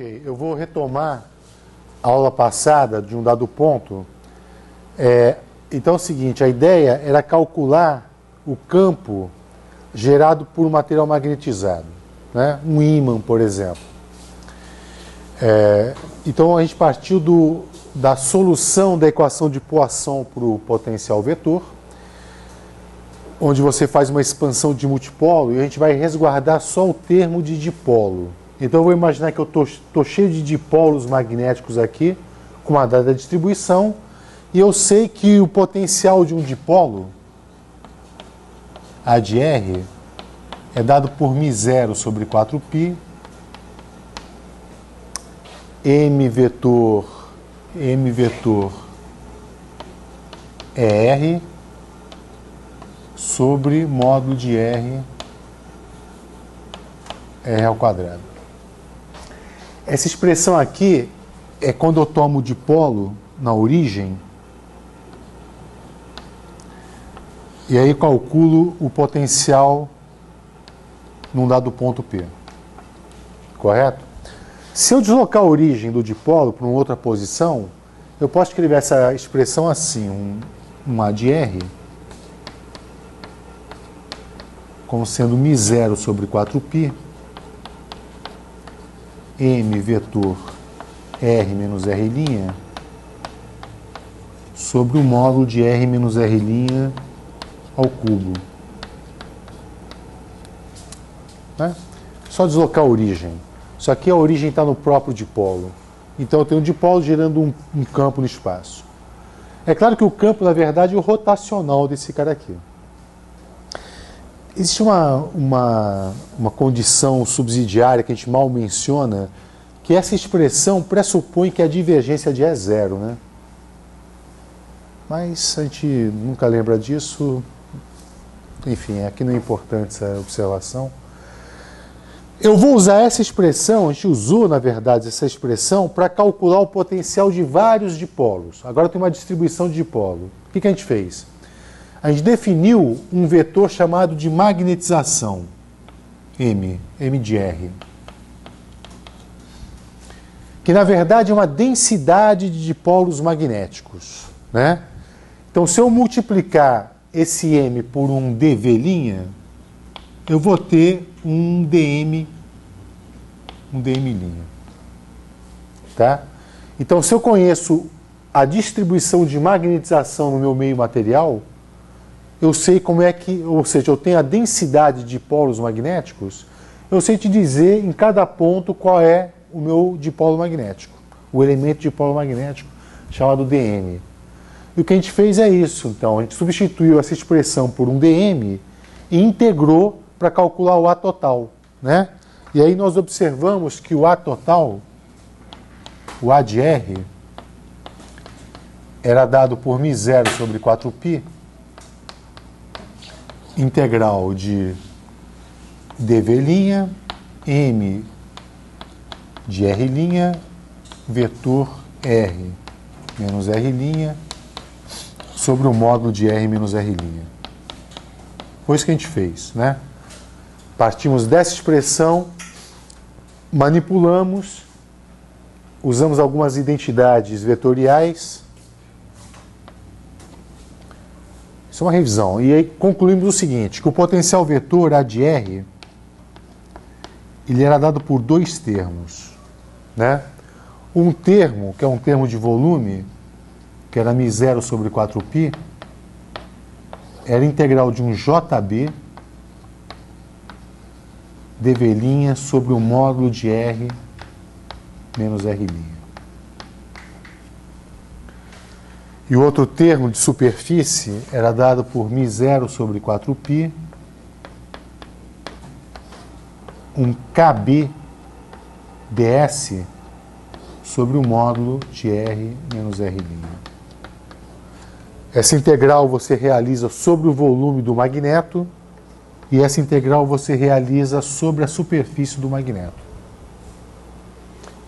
Ok, eu vou retomar a aula passada de um dado ponto. Então é o seguinte, a ideia era calcular o campo gerado por um material magnetizado, né? Um ímã, por exemplo. Então a gente partiu da solução da equação de Poisson para o potencial vetor, onde você faz uma expansão de multipolo e a gente vai resguardar só o termo de dipolo. Então eu vou imaginar que eu estou cheio de dipolos magnéticos aqui, com uma dada distribuição, e eu sei que o potencial de um dipolo, A de R, é dado por μ0 sobre 4π, m vetor é R sobre módulo de R ao quadrado. Essa expressão aqui é quando eu tomo o dipolo na origem e aí calculo o potencial num dado ponto P. Correto? Se eu deslocar a origem do dipolo para uma outra posição, eu posso escrever essa expressão assim, um A de R, como sendo μ0 sobre 4π, m vetor R menos R' sobre o módulo de R menos R' ao cubo. Né? Só deslocar a origem. Isso aqui a origem está no próprio dipolo. Então eu tenho um dipolo gerando um campo no espaço. É claro que o campo, na verdade, é o rotacional desse cara aqui. Existe uma condição subsidiária que a gente mal menciona, que essa expressão pressupõe que a divergência de E é zero, né? Mas a gente nunca lembra disso. Enfim, aqui não é importante essa observação. Eu vou usar essa expressão, a gente usou, na verdade, essa expressão para calcular o potencial de vários dipolos. Agora tem uma distribuição de dipolo. O que a gente fez? A gente definiu um vetor chamado de magnetização, M de R, que na verdade é uma densidade de dipolos magnéticos, né? Então, se eu multiplicar esse M por um dV', eu vou ter um dm'. Tá? Então, se eu conheço a distribuição de magnetização no meu meio material, eu sei como é que, ou seja, eu tenho a densidade de dipolos magnéticos, eu sei te dizer em cada ponto qual é o meu dipolo magnético, o elemento de dipolo magnético chamado dm. E o que a gente fez é isso, então, a gente substituiu essa expressão por um dm e integrou para calcular o A total, né? E aí nós observamos que o A total, o A de R, era dado por μ0 sobre 4π, integral de dV', m de R', vetor R menos R' sobre o módulo de R menos R'. Foi isso que a gente fez, né? Partimos dessa expressão, manipulamos, usamos algumas identidades vetoriais. Isso é uma revisão. E aí concluímos o seguinte, que o potencial vetor A de R, ele era dado por dois termos, né? Um termo, que é um termo de volume, que era μ0 sobre 4π, era integral de um JB dV' sobre o módulo de R menos R'. E o outro termo de superfície era dado por μ0 sobre 4π, um KB ds sobre o módulo de R menos R'. Essa integral você realiza sobre o volume do magneto e essa integral você realiza sobre a superfície do magneto.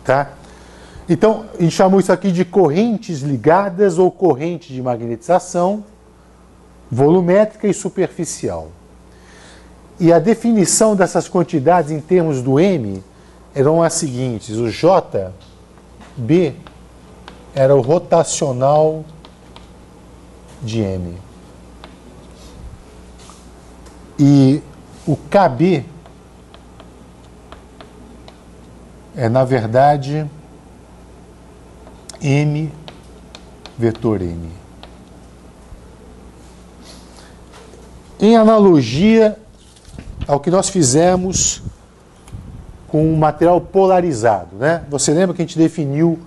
Tá? Então, a gente chamou isso aqui de correntes ligadas ou corrente de magnetização volumétrica e superficial. E a definição dessas quantidades em termos do M eram as seguintes: o JB era o rotacional de M. E o KB é, na verdade, M vetor N. Em analogia ao que nós fizemos com o material polarizado, né? Você lembra que a gente definiu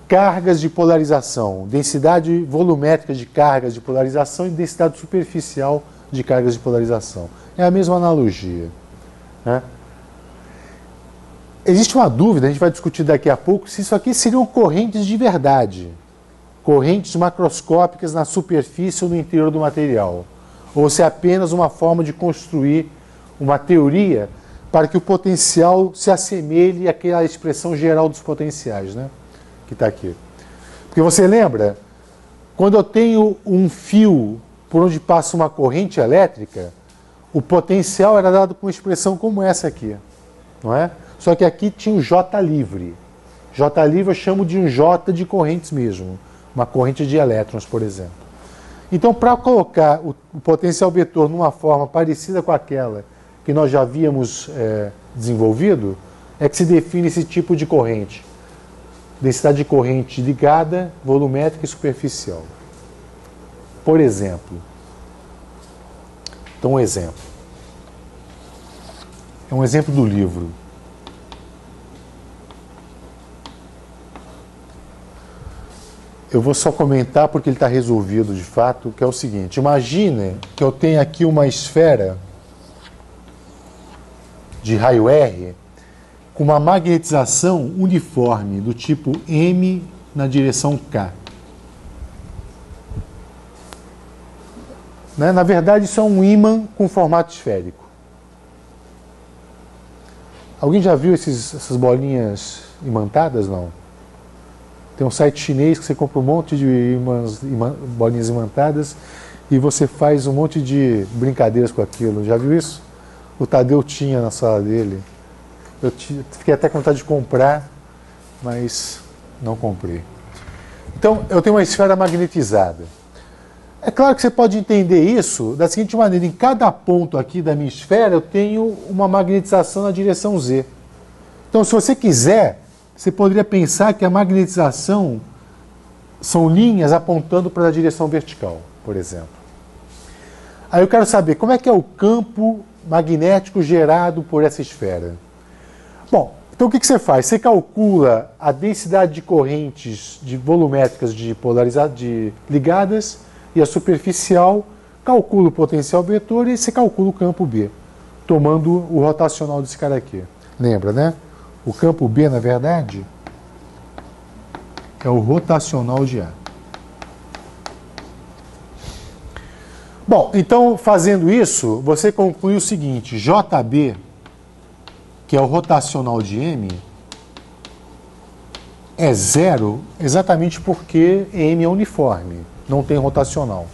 cargas de polarização, densidade volumétrica de cargas de polarização e densidade superficial de cargas de polarização. É a mesma analogia, né? Existe uma dúvida, a gente vai discutir daqui a pouco, se isso aqui seriam correntes de verdade, correntes macroscópicas na superfície ou no interior do material, ou se é apenas uma forma de construir uma teoria para que o potencial se assemelhe àquela expressão geral dos potenciais, né? Que está aqui. Porque você lembra, quando eu tenho um fio por onde passa uma corrente elétrica, o potencial era dado com uma expressão como essa aqui, não é? Só que aqui tinha o J livre. J livre eu chamo de um J de correntes mesmo, uma corrente de elétrons, por exemplo. Então, para colocar o potencial vetor numa forma parecida com aquela que nós já havíamos desenvolvido, é que se define esse tipo de corrente. Densidade de corrente ligada, volumétrica e superficial. Por exemplo. Então, um exemplo. É um exemplo do livro. Eu vou só comentar porque ele está resolvido de fato, que é o seguinte: imagine que eu tenho aqui uma esfera de raio R com uma magnetização uniforme do tipo M na direção K. Né? Na verdade, isso é um ímã com formato esférico. Alguém já viu essas bolinhas imantadas? Não. Tem um site chinês que você compra um monte de bolinhas imantadas e você faz um monte de brincadeiras com aquilo. Já viu isso? O Tadeu tinha na sala dele. Eu fiquei até com vontade de comprar, mas não comprei. Então, eu tenho uma esfera magnetizada. É claro que você pode entender isso da seguinte maneira: em cada ponto aqui da minha esfera eu tenho uma magnetização na direção Z. Então, se você quiser, você poderia pensar que a magnetização são linhas apontando para a direção vertical, por exemplo. Aí eu quero saber como é que é o campo magnético gerado por essa esfera. Bom, então o que você faz? Você calcula a densidade de correntes volumétricas de ligadas e a superficial, calcula o potencial vetor e você calcula o campo B, tomando o rotacional desse cara aqui. Lembra, né? O campo B, na verdade, é o rotacional de A. Bom, então, fazendo isso, você conclui o seguinte: JB, que é o rotacional de M, é zero exatamente porque M é uniforme, não tem rotacional.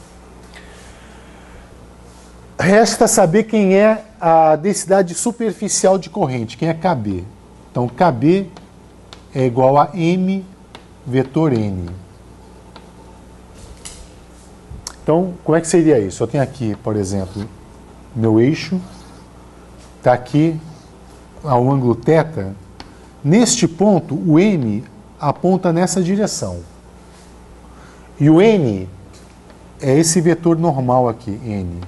Resta saber quem é a densidade superficial de corrente, quem é KB. Então, KB é igual a M vetor N. Então, como é que seria isso? Eu tenho aqui, por exemplo, meu eixo, está aqui ao ângulo θ. Neste ponto, o M aponta nessa direção. E o N é esse vetor normal aqui, N.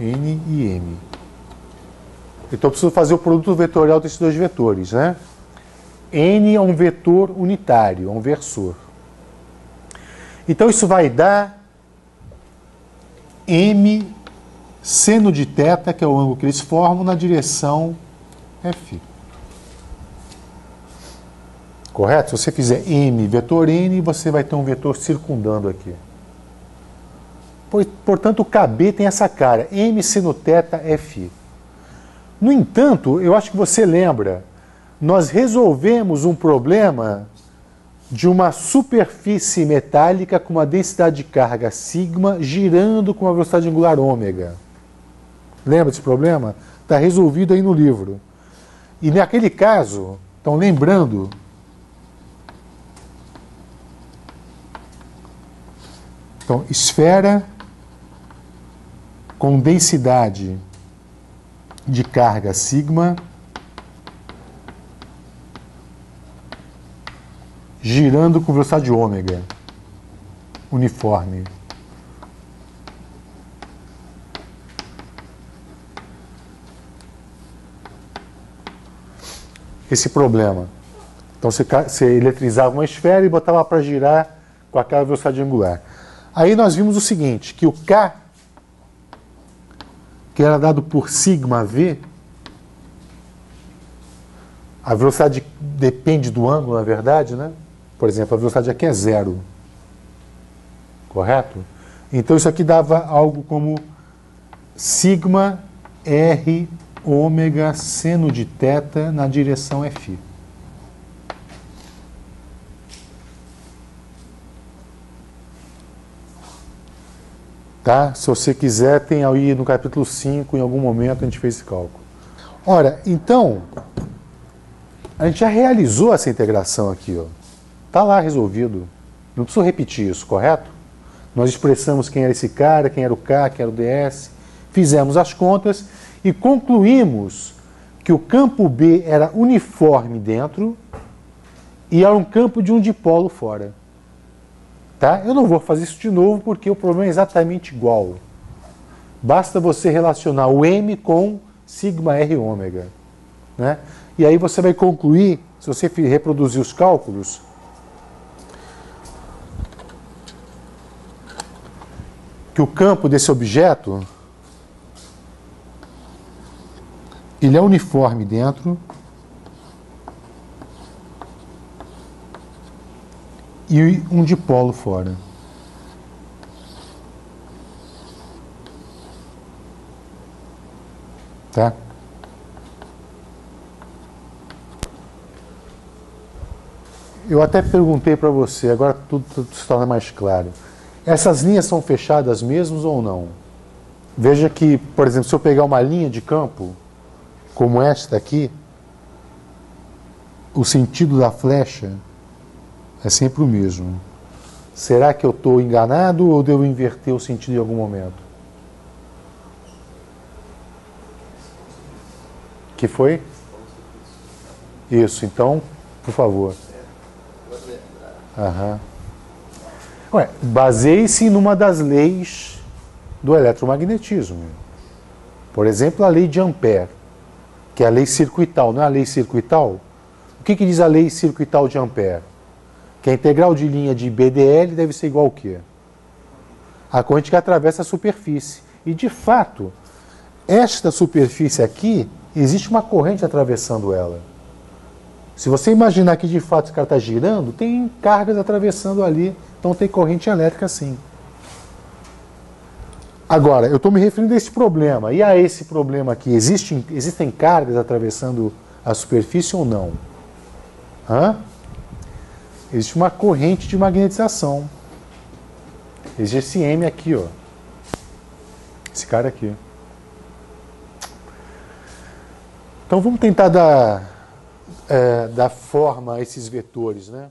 N e M. Então eu preciso fazer o produto vetorial desses dois vetores, né? N é um vetor unitário, é um versor. Então isso vai dar M seno de θ, que é o ângulo que eles formam, na direção F. Correto? Se você fizer M vetor N, você vai ter um vetor circundando aqui. Portanto, o KB tem essa cara, M seno θ F. No entanto, eu acho que você lembra, nós resolvemos um problema de uma superfície metálica com uma densidade de carga sigma girando com uma velocidade angular ômega. Lembra desse problema? Está resolvido aí no livro. E naquele caso, então lembrando, então, esfera com densidade de carga sigma girando com velocidade ômega uniforme. Esse problema. Então você eletrizava uma esfera e botava para girar com aquela velocidade angular. Aí nós vimos o seguinte, que o K, que era dado por sigma V, a velocidade depende do ângulo, na verdade, né? Por exemplo, a velocidade aqui é zero. Correto? Então isso aqui dava algo como sigma R ômega seno de θ na direção φ. Tá? Se você quiser, tem aí no capítulo 5, em algum momento a gente fez esse cálculo. Ora, então, a gente já realizou essa integração aqui, ó. Tá lá resolvido. Não preciso repetir isso, correto? Nós expressamos quem era esse cara, quem era o K, quem era o ds, fizemos as contas e concluímos que o campo B era uniforme dentro e era um campo de um dipolo fora. Tá? Eu não vou fazer isso de novo porque o problema é exatamente igual. Basta você relacionar o M com sigma R ômega. Né? E aí você vai concluir, se você reproduzir os cálculos, que o campo desse objeto ele é uniforme dentro e um dipolo fora. Tá? Eu até perguntei para você, agora tudo se torna mais claro. Essas linhas são fechadas mesmo ou não? Veja que, por exemplo, se eu pegar uma linha de campo, como esta aqui, o sentido da flecha é sempre o mesmo. Será que eu estou enganado ou devo inverter o sentido em algum momento? Que foi? Isso, então, por favor. Aham. Baseie-se numa das leis do eletromagnetismo. Por exemplo, a lei de Ampère, que é a lei circuital. Não é a lei circuital? O que diz a lei circuital de Ampère? Que a integral de linha de BDL deve ser igual ao quê? A corrente que atravessa a superfície. E, de fato, esta superfície aqui, existe uma corrente atravessando ela. Se você imaginar que, de fato, esse cara está girando, tem cargas atravessando ali, então tem corrente elétrica sim. Agora, eu estou me referindo a esse problema. E a esse problema aqui, existem cargas atravessando a superfície ou não? Existe uma corrente de magnetização. Existe esse M aqui, ó. Esse cara aqui. Então vamos tentar dar forma a esses vetores, né?